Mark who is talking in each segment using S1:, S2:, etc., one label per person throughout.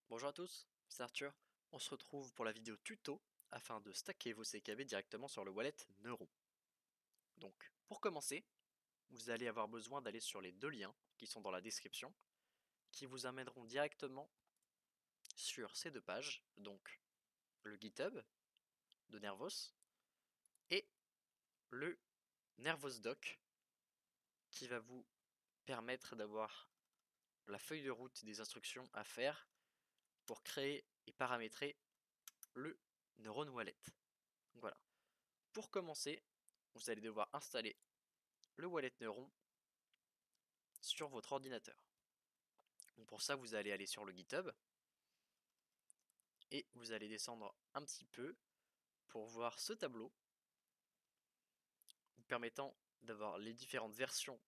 S1: Bonjour à tous, c'est Arthur. On se retrouve pour la vidéo tuto afin de stacker vos CKB directement sur le wallet Neuron. Donc, pour commencer, vous allez avoir besoin d'aller sur les deux liens qui sont dans la description, qui vous amèneront directement sur ces deux pages, donc le GitHub de Nervos et le Nervos Doc qui va vous permettre d'avoir la feuille de route des instructions à faire pour créer et paramétrer le Neuron Wallet. Donc voilà. Pour commencer, vous allez devoir installer le wallet Neuron sur votre ordinateur. Donc pour ça, vous allez aller sur le GitHub et vous allez descendre un petit peu pour voir ce tableau vous permettant d'avoir les différentes versions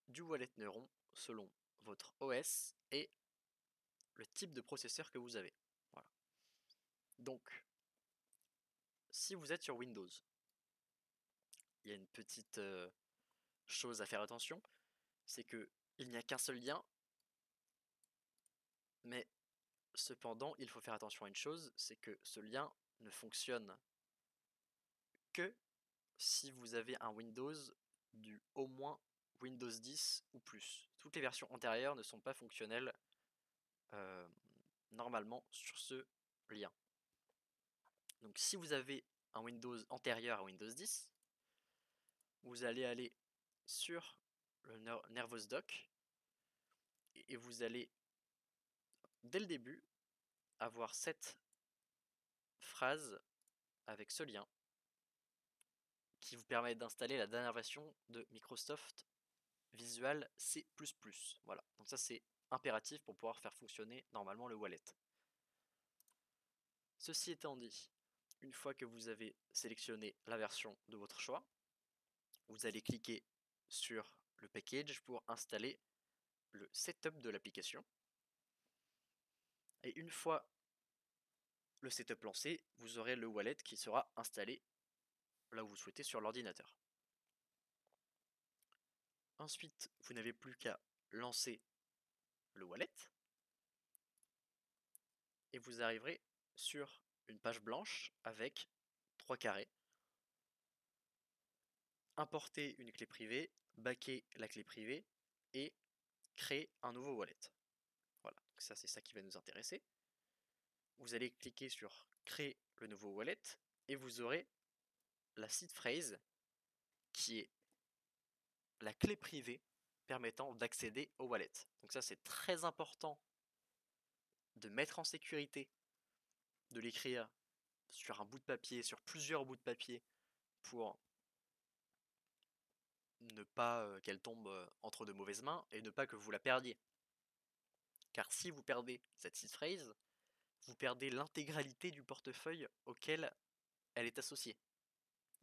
S1: du wallet Neuron selon votre OS et le type de processeur que vous avez. Voilà. Donc, si vous êtes sur Windows, il y a une petite chose à faire attention, c'est que il n'y a qu'un seul lien, mais cependant, il faut faire attention à une chose, c'est que ce lien ne fonctionne que si vous avez un Windows du au moins Windows 10 ou plus. Toutes les versions antérieures ne sont pas fonctionnelles euh, normalement sur ce lien. Donc si vous avez un Windows antérieur à Windows 10, vous allez aller sur le Nervos Doc et vous allez dès le début avoir cette phrase avec ce lien qui vous permet d'installer la dernière version de Microsoft Visual C++. Voilà, donc ça c'est impératif pour pouvoir faire fonctionner normalement le wallet. Ceci étant dit, une fois que vous avez sélectionné la version de votre choix, vous allez cliquer sur le package pour installer le setup de l'application. Et une fois le setup lancé, vous aurez le wallet qui sera installé là où vous souhaitez sur l'ordinateur. Ensuite, vous n'avez plus qu'à lancer le wallet et vous arriverez sur une page blanche avec 3 carrés. Importer une clé privée, backer la clé privée et créer un nouveau wallet. Voilà, donc ça c'est ça qui va nous intéresser. Vous allez cliquer sur créer le nouveau wallet et vous aurez la seed phrase qui est la clé privée permettant d'accéder au wallet. Donc ça c'est très important de mettre en sécurité, de l'écrire sur un bout de papier, sur plusieurs bouts de papier pour ne pas qu'elle tombe entre de mauvaises mains et ne pas que vous la perdiez. Car si vous perdez cette seed phrase, vous perdez l'intégralité du portefeuille auquel elle est associée.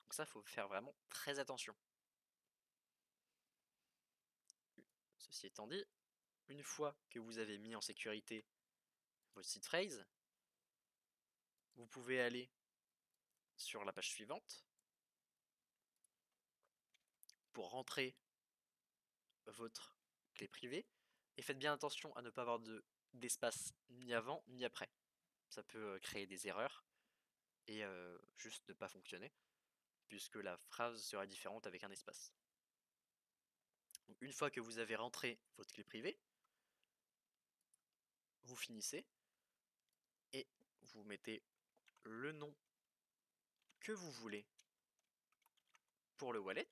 S1: Donc ça, il faut faire vraiment très attention. Ceci étant dit, une fois que vous avez mis en sécurité votre seed phrase, vous pouvez aller sur la page suivante pour rentrer votre clé privée et faites bien attention à ne pas avoir d'espace ni avant ni après. Ça peut créer des erreurs et juste ne pas fonctionner puisque la phrase sera différente avec un espace. Donc, une fois que vous avez rentré votre clé privée, vous finissez et vous mettez le nom que vous voulez pour le wallet.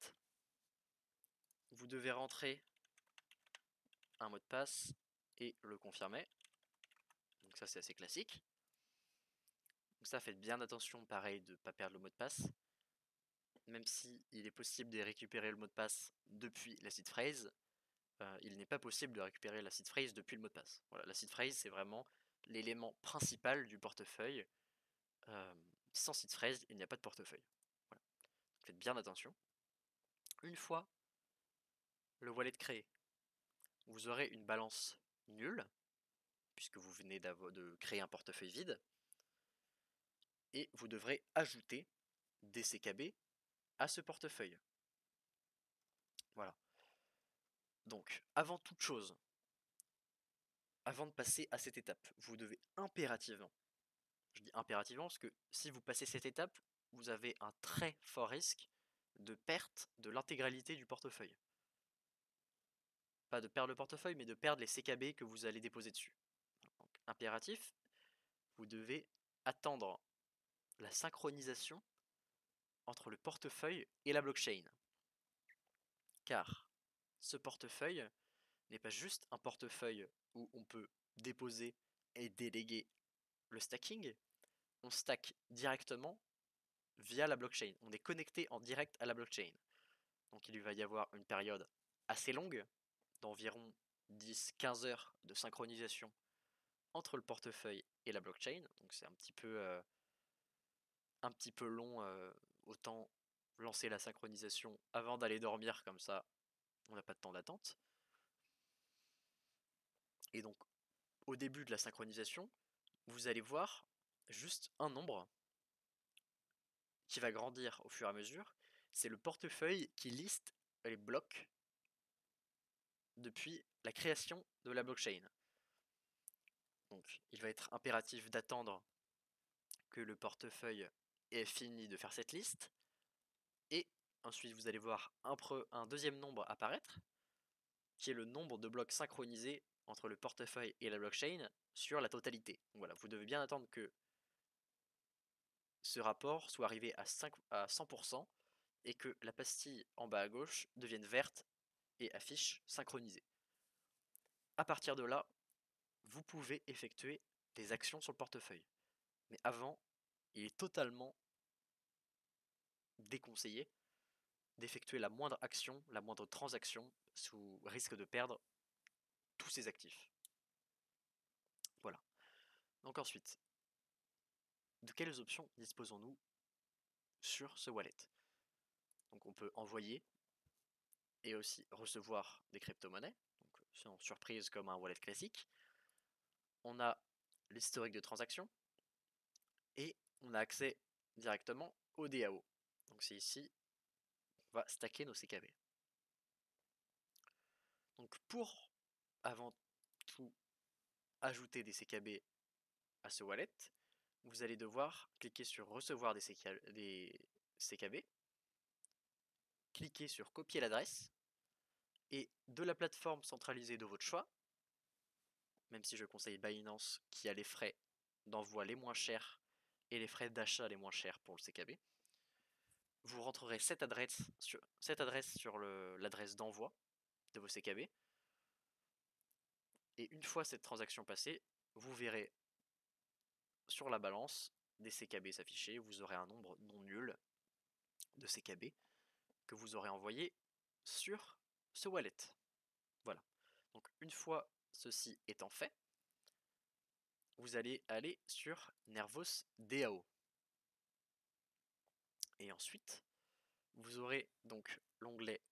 S1: Vous devez rentrer un mot de passe et le confirmer. Donc ça c'est assez classique. Donc ça faites bien attention pareil de ne pas perdre le mot de passe. Même si il est possible de récupérer le mot de passe depuis la seed phrase, il n'est pas possible de récupérer la seed phrase depuis le mot de passe. Voilà, la seed phrase c'est vraiment l'élément principal du portefeuille. Euh, Sans seed phrase, il n'y a pas de portefeuille. Voilà. Faites bien attention. Une fois le wallet créé, vous aurez une balance nulle, puisque vous venez de créer un portefeuille vide, et vous devrez ajouter des CKB à ce portefeuille. Voilà. Donc, avant toute chose, avant de passer à cette étape, vous devez impérativement, je dis impérativement parce que si vous passez cette étape, vous avez un très fort risque de perte de l'intégralité du portefeuille. Pas de perdre le portefeuille, mais de perdre les CKB que vous allez déposer dessus. Donc, impératif, vous devez attendre la synchronisation entre le portefeuille et la blockchain. Car ce portefeuille n'est pas juste un portefeuille où on peut déposer et déléguer le stacking, on stack directement via la blockchain. On est connecté en direct à la blockchain. Donc il va y avoir une période assez longue, d'environ 10-15 heures de synchronisation entre le portefeuille et la blockchain. Donc c'est un petit peu long, autant lancer la synchronisation avant d'aller dormir, comme ça on n'a pas de temps d'attente. Et donc au début de la synchronisation, vous allez voir juste un nombre qui va grandir au fur et à mesure. C'est le portefeuille qui liste les blocs depuis la création de la blockchain. Donc il va être impératif d'attendre que le portefeuille ait fini de faire cette liste. Et ensuite vous allez voir un deuxième nombre apparaître, qui est le nombre de blocs synchronisés entre le portefeuille et la blockchain sur la totalité. Donc voilà, vous devez bien attendre que ce rapport soit arrivé à 100% et que la pastille en bas à gauche devienne verte et affiche synchronisé. À partir de là, vous pouvez effectuer des actions sur le portefeuille. Mais avant, il est totalement déconseillé d'effectuer la moindre action, la moindre transaction, sous risque de perdre tous ses actifs. Voilà. Donc ensuite, de quelles options disposons-nous sur ce wallet? Donc on peut envoyer et aussi recevoir des crypto-monnaies, donc sans surprise comme un wallet classique. On a l'historique de transactions et on a accès directement au DAO. Donc c'est ici qu'on va stacker nos CKB. Donc pour avant tout ajouter des CKB à ce wallet, vous allez devoir cliquer sur recevoir des CKB, cliquer sur copier l'adresse et de la plateforme centralisée de votre choix, même si je conseille Binance qui a les frais d'envoi les moins chers et les frais d'achat les moins chers pour le CKB, vous rentrerez cette adresse sur l'adresse d'envoi de vos CKB. Et une fois cette transaction passée, vous verrez sur la balance des CKB s'afficher. Vous aurez un nombre non nul de CKB que vous aurez envoyé sur ce wallet. Voilà. Donc une fois ceci étant fait, vous allez aller sur Nervos DAO. Et ensuite, vous aurez donc l'onglet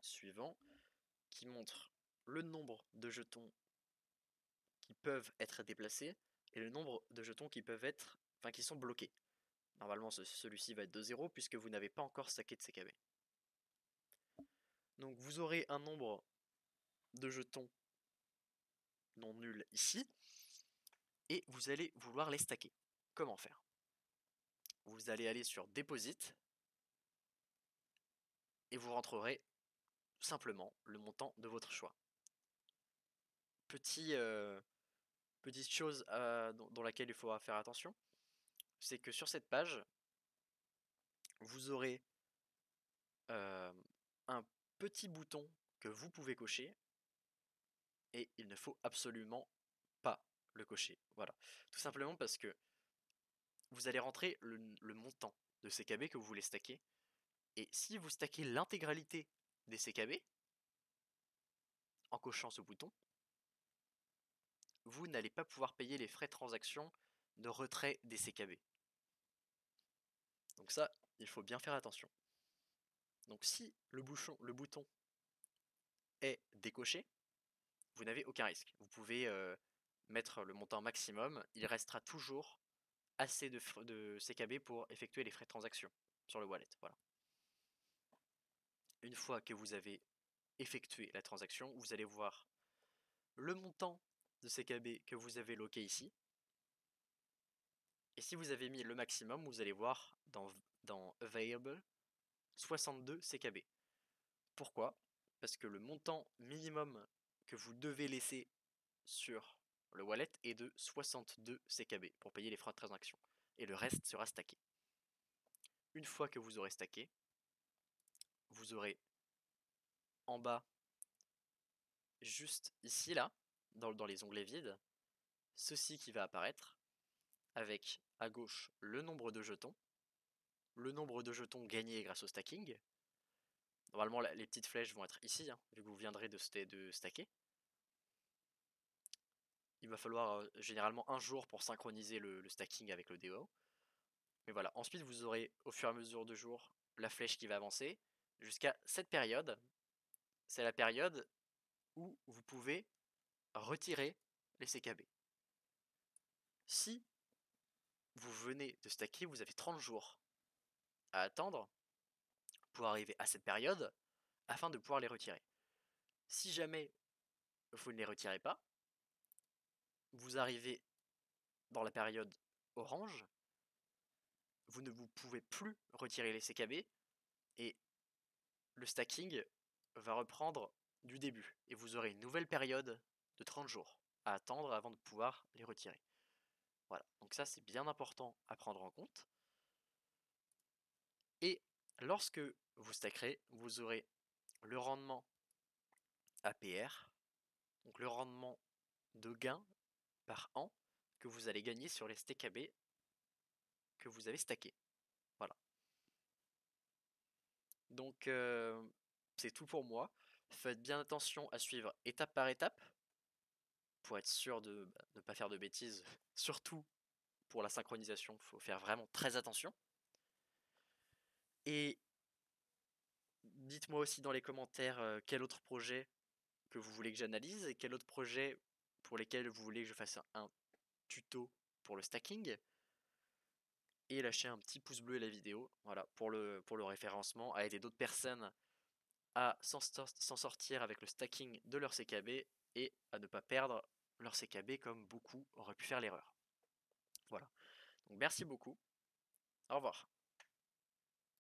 S1: suivant qui montre le nombre de jetons qui peuvent être déplacés et le nombre de jetons qui peuvent être, enfin qui sont bloqués. Normalement celui-ci va être de 0 puisque vous n'avez pas encore stacké de CKB. Donc vous aurez un nombre de jetons non nuls ici et vous allez vouloir les stacker. Comment faire? Vous allez aller sur Deposit et vous rentrerez simplement le montant de votre choix. Petite chose dans laquelle il faudra faire attention, c'est que sur cette page, vous aurez un petit bouton que vous pouvez cocher et il ne faut absolument pas le cocher. Voilà. Tout simplement parce que vous allez rentrer le montant de CKB que vous voulez stacker. Et si vous stackez l'intégralité des CKB en cochant ce bouton, vous n'allez pas pouvoir payer les frais de transaction de retrait des CKB. Donc ça, il faut bien faire attention. Donc si le bouton est décoché, vous n'avez aucun risque. Vous pouvez mettre le montant maximum, il restera toujours assez de CKB pour effectuer les frais de transaction sur le wallet. Voilà. Une fois que vous avez effectué la transaction, vous allez voir le montant de CKB que vous avez loqué ici. Et si vous avez mis le maximum, vous allez voir dans Available 62 CKB. Pourquoi? Parce que le montant minimum que vous devez laisser sur le wallet est de 62 CKB pour payer les frais de transaction. Et le reste sera stacké. Une fois que vous aurez stacké, vous aurez en bas, juste ici là, dans les onglets vides, ceci qui va apparaître, avec à gauche le nombre de jetons gagnés grâce au stacking. Normalement, les petites flèches vont être ici, hein, vu que vous viendrez de stacker. Il va falloir généralement un jour pour synchroniser le stacking avec le DAO. Mais voilà, ensuite vous aurez au fur et à mesure de jours la flèche qui va avancer jusqu'à cette période. C'est la période où vous pouvez retirer les CKB. Si vous venez de stacker, vous avez 30 jours à attendre pour arriver à cette période afin de pouvoir les retirer. Si jamais vous ne les retirez pas, vous arrivez dans la période orange, vous ne vous pouvez plus retirer les CKB et le stacking va reprendre du début et vous aurez une nouvelle période de 30 jours à attendre avant de pouvoir les retirer. Voilà, donc ça c'est bien important à prendre en compte. Et lorsque vous stackerez, vous aurez le rendement APR, donc le rendement de gain par an que vous allez gagner sur les STKB que vous avez stacké. Voilà. Donc c'est tout pour moi. Faites bien attention à suivre étape par étape pour être sûr de ne pas faire de bêtises. Surtout pour la synchronisation, il faut faire vraiment très attention. Et dites-moi aussi dans les commentaires quel autre projet que vous voulez que j'analyse et quel autre projet pour lesquels vous voulez que je fasse un tuto pour le stacking. Et lâchez un petit pouce bleu à la vidéo, voilà, pour le référencement, à aider d'autres personnes à s'en sortir avec le stacking de leur CKB et à ne pas perdre leur CKB comme beaucoup auraient pu faire l'erreur. Voilà. Donc merci beaucoup. Au revoir.